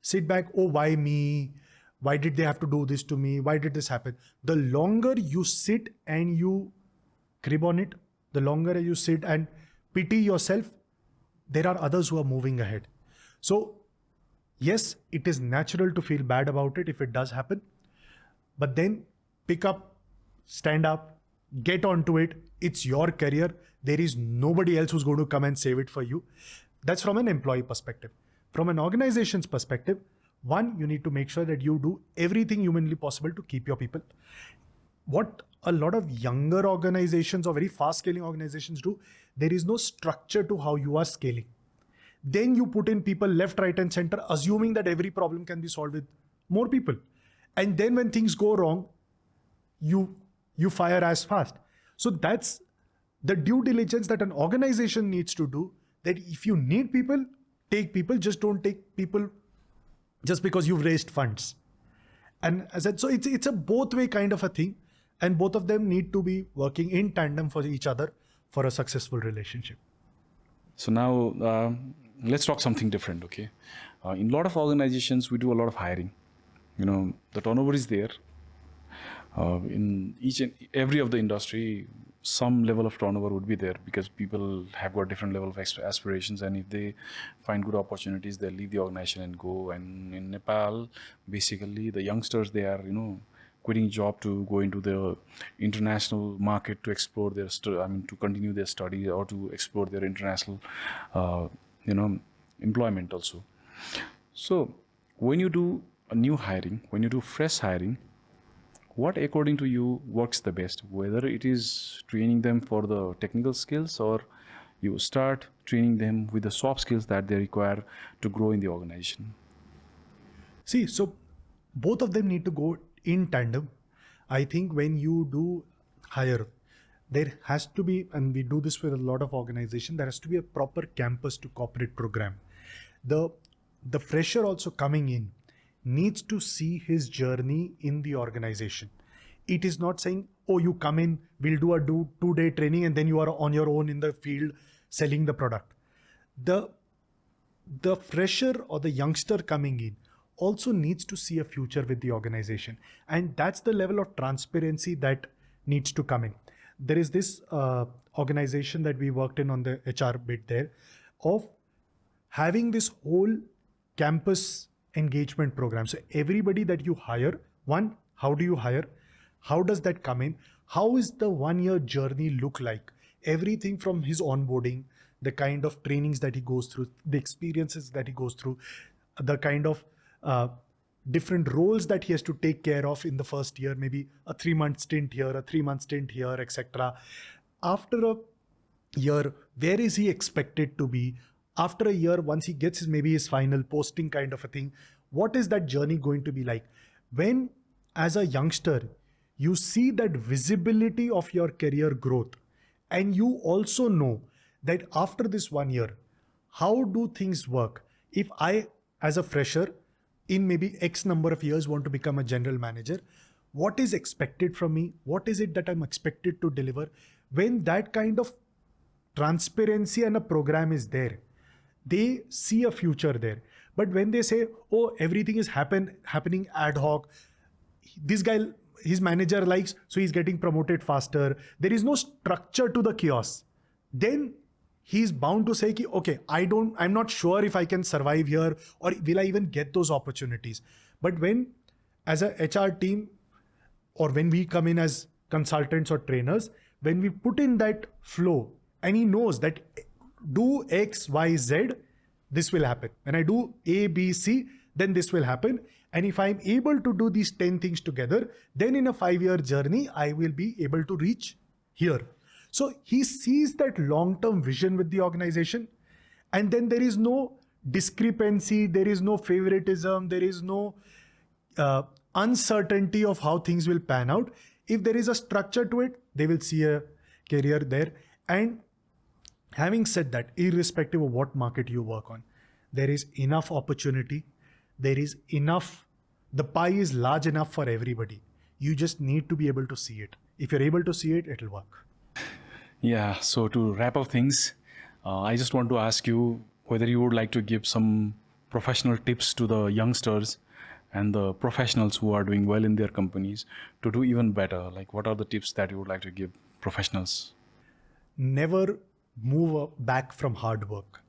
sit back, oh, why me? Why did they have to do this to me? Why did this happen? The longer you sit and you crib on it, the longer you sit and pity yourself, there are others who are moving ahead. So yes, it is natural to feel bad about it if it does happen, but then pick up, stand up, get onto it. It's your career. There is nobody else who's going to come and save it for you. That's from an employee perspective. From an organization's perspective, one, you need to make sure that you do everything humanly possible to keep your people. What a lot of younger organizations or very fast scaling organizations do, there is no structure to how you are scaling. Then you put in people left, right, and center, assuming that every problem can be solved with more people. And then when things go wrong, you fire as fast. So that's the due diligence that an organization needs to do, that if you need people, take people, just don't take people just because you've raised funds. And as I said, so it's a both way kind of a thing, and both of them need to be working in tandem for each other for a successful relationship. So now let's talk something different, okay? In a lot of organizations, we do a lot of hiring. The turnover is there. In each and every of the industry, some level of turnover would be there, because people have got different level of aspirations, and if they find good opportunities, they leave the organization and go. And in Nepal, basically the youngsters, they are quitting job to go into the international market to explore their to continue their studies or to explore their international employment also. So when you do a new hiring, when you do fresh hiring, what according to you works the best? Whether it is training them for the technical skills, or you start training them with the soft skills that they require to grow in the organization? See, so both of them need to go in tandem. I think when you do hire, there has to be, and we do this with a lot of organizations, there has to be a proper campus to corporate program. The fresher also coming in needs to see his journey in the organization. It is not saying, oh, you come in, we'll do a 2-day training, and then you are on your own in the field selling the product. The fresher or the youngster coming in also needs to see a future with the organization. And that's the level of transparency that needs to come in. There is this organization that we worked in on the HR bit there, of having this whole campus engagement program. So everybody that you hire, one, how do you hire? How does that come in? How is the 1-year journey look like? Everything from his onboarding, the kind of trainings that he goes through, the experiences that he goes through, the kind of different roles that he has to take care of in the first year, maybe a 3-month stint here, a 3-month stint here, etc. After a year, where is he expected to be? After a year, once he gets maybe his final posting kind of a thing, what is that journey going to be like? When, as a youngster, you see that visibility of your career growth, and you also know that after this 1 year, how do things work? If I, as a fresher, in maybe X number of years want to become a general manager, what is expected from me? What is it that I'm expected to deliver? When that kind of transparency and a program is there, they see a future there. But when they say, oh, everything is happening ad hoc, this guy, his manager likes, so he's getting promoted faster, there is no structure to the chaos, then he's bound to say, okay, I'm not sure if I can survive here, or will I even get those opportunities. But when, as a HR team, or when we come in as consultants or trainers, when we put in that flow, and he knows that do X, Y, Z, this will happen. When I do A, B, C, then this will happen. And if I'm able to do these 10 things together, then in a 5-year journey, I will be able to reach here. So he sees that long-term vision with the organization. And then there is no discrepancy, there is no favoritism, there is no uncertainty of how things will pan out. If there is a structure to it, they will see a career there. And having said that, irrespective of what market you work on, there is enough opportunity. There is enough, the pie is large enough for everybody. You just need to be able to see it. If you're able to see it, it'll work. Yeah, so to wrap up things, I just want to ask you whether you would like to give some professional tips to the youngsters and the professionals who are doing well in their companies to do even better. Like, what are the tips that you would like to give professionals? Never move back from hard work.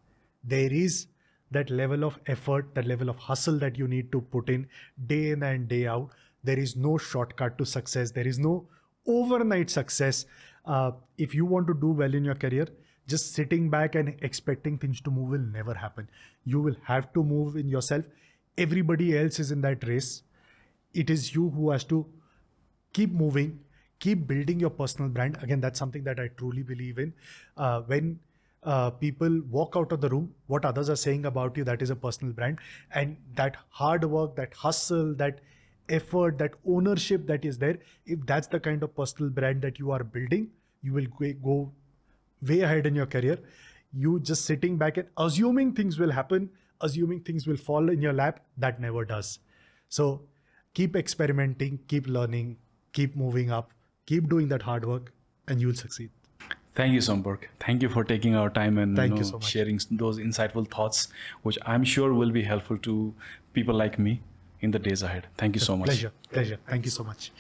There is that level of effort, that level of hustle that you need to put in day in and day out. There is no shortcut to success. There is no overnight success. If you want to do well in your career, just sitting back and expecting things to move will never happen. You will have to move in yourself. Everybody else is in that race. It is you who has to keep moving, keep building your personal brand. Again, that's something that I truly believe in. When people walk out of the room, what others are saying about you, that is a personal brand. And that hard work, that hustle, that effort, that ownership that is there, if that's the kind of personal brand that you are building, you will go way ahead in your career. You just sitting back and assuming things will happen, assuming things will fall in your lap, that never does. So keep experimenting, keep learning, keep moving up, keep doing that hard work, and you will succeed. Thank you, Sampark. Thank you for taking our time and Thank you so much. Sharing those insightful thoughts, which I'm sure will be helpful to people like me in the days ahead. Thank you so much. Pleasure. Thank you so much.